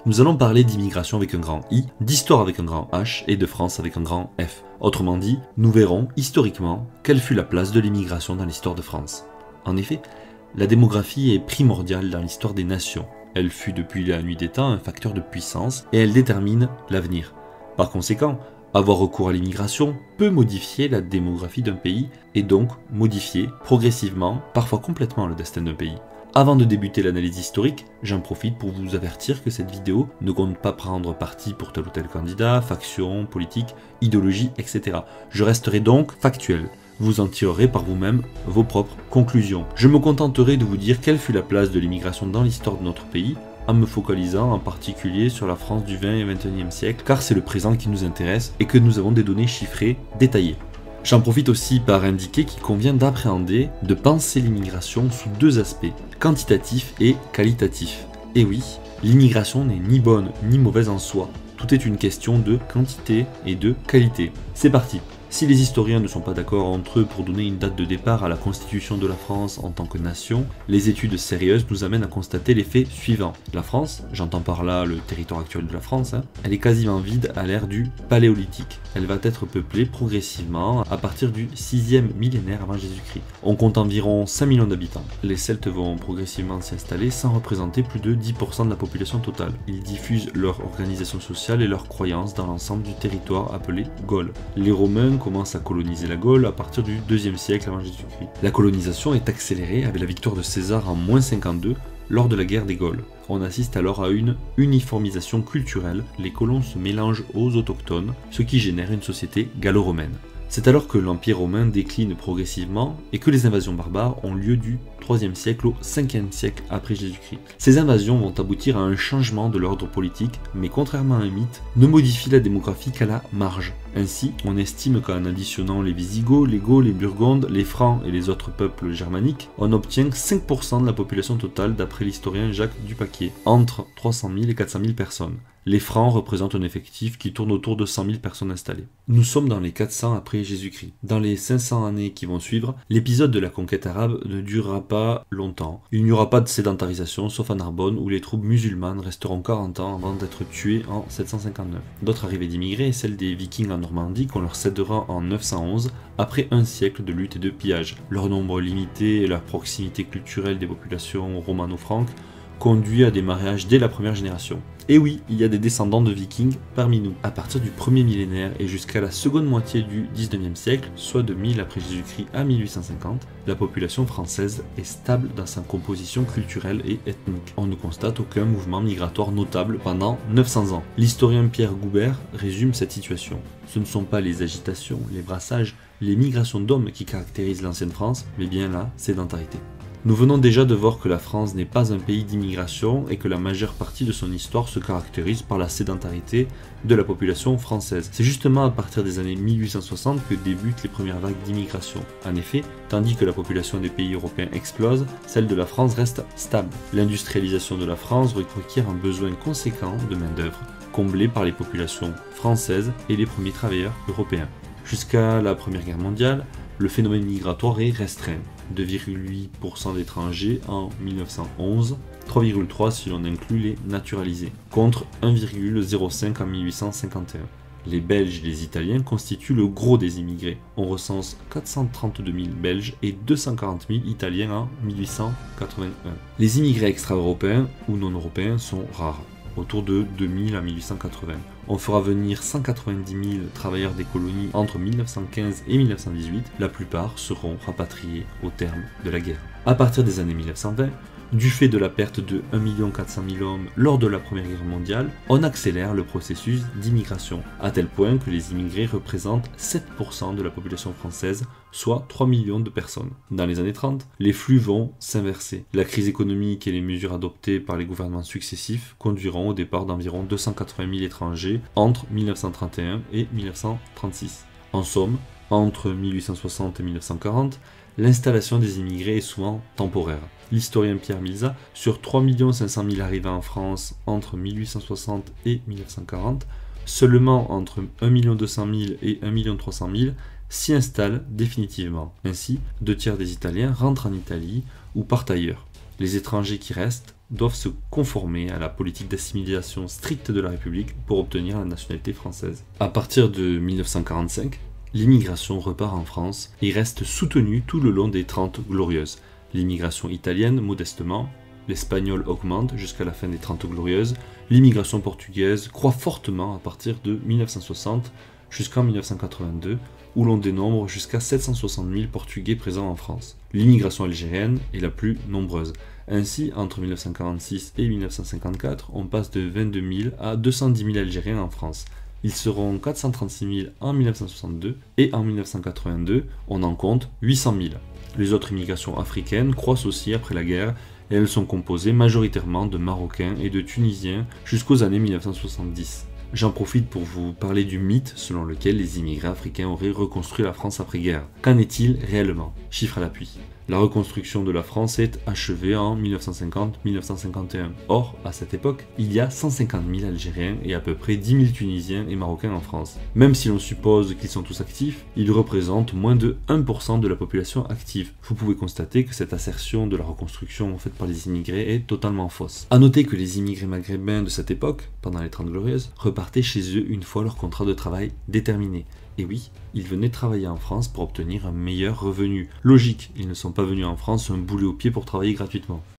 Nous allons parler d'immigration avec un grand I, d'histoire avec un grand H et de France avec un grand F. Autrement dit, nous verrons historiquement quelle fut la place de l'immigration dans l'histoire de France. En effet, la démographie est primordiale dans l'histoire des nations. Elle fut depuis la nuit des temps un facteur de puissance et elle détermine l'avenir. Par conséquent, avoir recours à l'immigration peut modifier la démographie d'un pays et donc modifier progressivement, parfois complètement le destin d'un pays. Avant de débuter l'analyse historique, j'en profite pour vous avertir que cette vidéo ne compte pas prendre parti pour tel ou tel candidat, faction, politique, idéologie, etc. Je resterai donc factuel. Vous en tirerez par vous-même vos propres conclusions. Je me contenterai de vous dire quelle fut la place de l'immigration dans l'histoire de notre pays, en me focalisant en particulier sur la France du 20 et 21e siècle, car c'est le présent qui nous intéresse et que nous avons des données chiffrées détaillées. J'en profite aussi par indiquer qu'il convient d'appréhender, de penser l'immigration sous deux aspects, quantitatif et qualitatif. Et oui, l'immigration n'est ni bonne ni mauvaise en soi, tout est une question de quantité et de qualité. C'est parti! Si les historiens ne sont pas d'accord entre eux pour donner une date de départ à la constitution de la France en tant que nation, les études sérieuses nous amènent à constater les faits suivants. La France, j'entends par là le territoire actuel de la France, elle est quasiment vide à l'ère du Paléolithique. Elle va être peuplée progressivement à partir du 6e millénaire avant Jésus-Christ. On compte environ 5 millions d'habitants. Les Celtes vont progressivement s'y installer sans représenter plus de 10% de la population totale. Ils diffusent leur organisation sociale et leurs croyances dans l'ensemble du territoire appelé Gaule. Les Romains commence à coloniser la Gaule à partir du 2e siècle avant Jésus-Christ. La colonisation est accélérée avec la victoire de César en -52 lors de la guerre des Gaules. On assiste alors à une uniformisation culturelle, les colons se mélangent aux autochtones, ce qui génère une société gallo-romaine. C'est alors que l'Empire romain décline progressivement et que les invasions barbares ont lieu du 3e siècle au 5e siècle après Jésus-Christ. Ces invasions vont aboutir à un changement de l'ordre politique, mais contrairement à un mythe, ne modifient la démographie qu'à la marge. Ainsi, on estime qu'en additionnant les Visigoths, les Gauls, les Burgondes, les Francs et les autres peuples germaniques, on obtient 5% de la population totale d'après l'historien Jacques Dupaquier, entre 300 000 et 400 000 personnes. Les Francs représentent un effectif qui tourne autour de 100 000 personnes installées. Nous sommes dans les 400 après Jésus-Christ. Dans les 500 années qui vont suivre, l'épisode de la conquête arabe ne durera pas longtemps. Il n'y aura pas de sédentarisation, sauf à Narbonne, où les troupes musulmanes resteront 40 ans avant d'être tuées en 759. D'autres arrivées d'immigrés est celle des Vikings en Normandie qu'on leur cédera en 911, après un siècle de lutte et de pillage. Leur nombre limité et la proximité culturelle des populations romano-franques conduit à des mariages dès la première génération. Et oui, il y a des descendants de vikings parmi nous. À partir du premier millénaire et jusqu'à la seconde moitié du 19e siècle, soit de 1000 après Jésus-Christ à 1850, la population française est stable dans sa composition culturelle et ethnique. On ne constate aucun mouvement migratoire notable pendant 900 ans. L'historien Pierre Goubert résume cette situation. Ce ne sont pas les agitations, les brassages, les migrations d'hommes qui caractérisent l'ancienne France, mais bien la sédentarité. Nous venons déjà de voir que la France n'est pas un pays d'immigration et que la majeure partie de son histoire se caractérise par la sédentarité de la population française. C'est justement à partir des années 1860 que débutent les premières vagues d'immigration. En effet, tandis que la population des pays européens explose, celle de la France reste stable. L'industrialisation de la France requiert un besoin conséquent de main-d'œuvre, comblé par les populations françaises et les premiers travailleurs européens. Jusqu'à la Première Guerre mondiale, le phénomène migratoire est restreint. 2,8% d'étrangers en 1911, 3,3% si l'on inclut les naturalisés, contre 1,05% en 1851. Les Belges et les Italiens constituent le gros des immigrés. On recense 432 000 Belges et 240 000 Italiens en 1881. Les immigrés extra-européens ou non-européens sont rares, autour de 2000 en 1880. On fera venir 190 000 travailleurs des colonies entre 1915 et 1918. La plupart seront rapatriés au terme de la guerre. À partir des années 1920, du fait de la perte de 1 400 000 hommes lors de la Première Guerre mondiale, on accélère le processus d'immigration, à tel point que les immigrés représentent 7% de la population française, soit 3 millions de personnes. Dans les années 30, les flux vont s'inverser. La crise économique et les mesures adoptées par les gouvernements successifs conduiront au départ d'environ 280 000 étrangers entre 1931 et 1936. En somme, entre 1860 et 1940, l'installation des immigrés est souvent temporaire. L'historien Pierre Milza, sur 3 500 000 arrivants en France entre 1860 et 1940, seulement entre 1 200 000 et 1 300 000 s'y installent définitivement. Ainsi, 2 tiers des Italiens rentrent en Italie ou partent ailleurs. Les étrangers qui restent doivent se conformer à la politique d'assimilation stricte de la République pour obtenir la nationalité française. À partir de 1945, l'immigration repart en France et reste soutenue tout le long des 30 Glorieuses. L'immigration italienne, modestement, l'espagnol augmente jusqu'à la fin des 30 Glorieuses, l'immigration portugaise croît fortement à partir de 1960 jusqu'en 1982, où l'on dénombre jusqu'à 760 000 Portugais présents en France. L'immigration algérienne est la plus nombreuse. Ainsi, entre 1946 et 1954, on passe de 22 000 à 210 000 Algériens en France. Ils seront 436 000 en 1962 et en 1982, on en compte 800 000. Les autres immigrations africaines croissent aussi après la guerre et elles sont composées majoritairement de Marocains et de Tunisiens jusqu'aux années 1970. J'en profite pour vous parler du mythe selon lequel les immigrés africains auraient reconstruit la France après-guerre. Qu'en est-il réellement? Chiffres à l'appui. La reconstruction de la France est achevée en 1950-1951. Or, à cette époque, il y a 150 000 Algériens et à peu près 10 000 Tunisiens et Marocains en France. Même si l'on suppose qu'ils sont tous actifs, ils représentent moins de 1% de la population active. Vous pouvez constater que cette assertion de la reconstruction faite par les immigrés est totalement fausse. A noter que les immigrés maghrébins de cette époque, pendant les 30 Glorieuses, repartaient chez eux une fois leur contrat de travail déterminé. Et oui, ils venaient travailler en France pour obtenir un meilleur revenu. Logique, ils ne sont pas venus en France un boulet au pied pour travailler gratuitement.